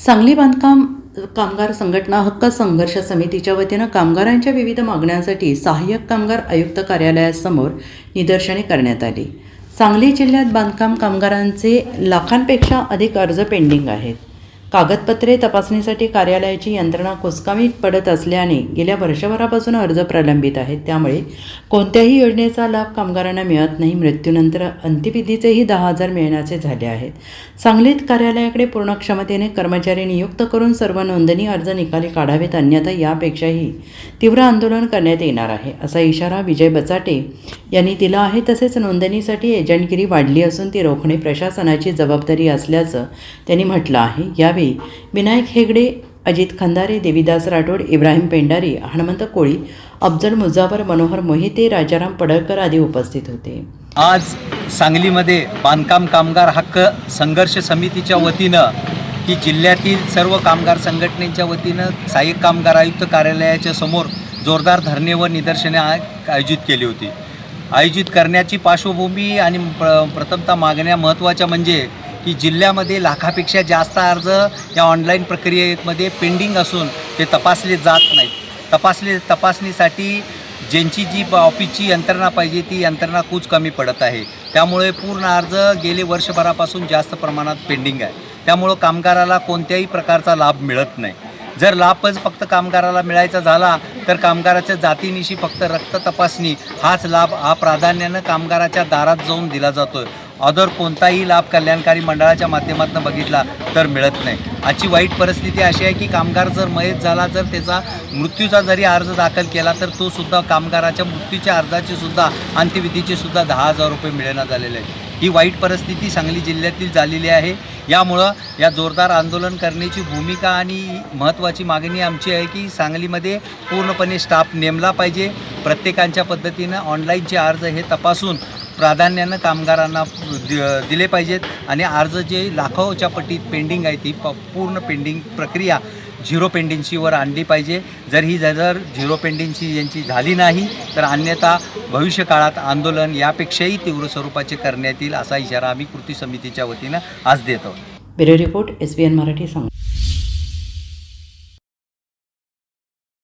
सांगली बांधकाम कामगार संघटना हक्क संघर्ष समितीच्या वतीनं कामगारांच्या विविध मागण्यांसाठी सहाय्यक कामगार आयुक्त कार्यालयासमोर निदर्शने करण्यात आली। सांगली जिल्ह्यात बांधकाम कामगारांचे लाखांपेक्षा अधिक अर्ज पेंडिंग आहेत। कागदपत्रे तपासणीसाठी कार्यालयाची यंत्रणा कुचकामीत पडत असल्याने गेल्या वर्षभरापासून अर्ज प्रलंबित आहेत। त्यामुळे कोणत्याही योजनेचा लाभ कामगारांना मिळत नाही। मृत्यूनंतर अंत्यविधीचेही 10,000 मिळण्याचे झाले आहेत। सांगलीत कार्यालयाकडे पूर्ण क्षमतेने कर्मचारी नियुक्त करून सर्व नोंदणी अर्ज निकाली काढावेत, अन्यथा यापेक्षाही तीव्र आंदोलन करण्यात येणार आहे, असा इशारा विजय बचाटे यांनी दिला आहे। तसेच नोंदणीसाठी एजंटगिरी वाढली असून ती रोखणे प्रशासनाची जबाबदारी असल्याचं त्यांनी म्हटलं आहे। यावेळी विनायक हेगडे, अजित खंदारे, देवीदास राठोड, इब्राहिम पेंडारी, हनुमंत कोळी, अफजल मुजावर, मनोहर मोहिते, राजाराम पडळकर आदी उपस्थित होते। आज सांगलीमध्ये बांधकाम कामगार हक्क संघर्ष समितीच्या वतीनं की जिल्ह्यातील सर्व कामगार संघटनेच्या वतीनं सहाय्यक कामगार आयुक्त कार्यालयाच्या समोर जोरदार धरणे व निदर्शने आयोजित केली होती। आयोजित करण्याची पार्श्वभूमी आणि प्रथमतः मागण्या महत्त्वाच्या म्हणजे की जिल्ह्यामध्ये लाखापेक्षा जास्त अर्ज या ऑनलाईन प्रक्रियेमध्ये पेंडिंग असून ते तपासले जात नाहीत। तपासणीसाठी ज्यांची जी ऑफिसची यंत्रणा पाहिजे ती यंत्रणा खूप कमी पडत आहे। त्यामुळे पूर्ण अर्ज गेले वर्षभरापासून जास्त प्रमाणात पेंडिंग आहे। त्यामुळं कामगाराला कोणत्याही प्रकारचा लाभ मिळत नाही। जर लाभच फक्त कामगाराला मिळायचा झाला तर कामगाराच्या जातीनिशी फक्त रक्त तपासणी हाच लाभ प्राधान्यानं कामगाराच्या दारात जाऊन दिला जातो। अदर कोणताही लाभ कल्याणकारी मंडळाच्या माध्यमातून बघितला तर मिळत नाही। आजची वाईट परिस्थिती अशी आहे की कामगार जर मयत झाला, जर त्याचा मृत्यूचा जरी अर्ज दाखल केला तर तो सुद्धा कामगाराच्या मृत्यूच्या अर्जाचे सुद्धा अंत्यविधीचे सुद्धा 10,000 रुपये मिळेना झालेले आहेत। ही वाईट परिस्थिती सांगली जिल्ह्यातील झालेली आहे। यामुळं या जोरदार आंदोलन करण्याची भूमिका आणि महत्त्वाची मागणी आमची आहे की सांगलीमध्ये पूर्णपणे स्टाफ नेमला पाहिजे। प्रत्येकांच्या पद्धतीनं ऑनलाईनचे अर्ज हे तपासून प्राधान्यानं कामगारांना दिले पाहिजेत आणि अर्ज जे लाखोच्या पटीत पेंडिंग आहे ती पूर्ण पेंडिंग प्रक्रिया झिरो पेंडिंगशीवर आणली पाहिजे। जर झिरो पेंडिंगशी यांची झाली नाही तर अन्यथा भविष्य काळात आंदोलन यापेक्षाही तीव्र स्वरूपाचे करण्यात येईल, असा इशारा आम्ही कृती समितीच्या वतीनं आज देतो। Bureau report, SBN Marathi, Sangli.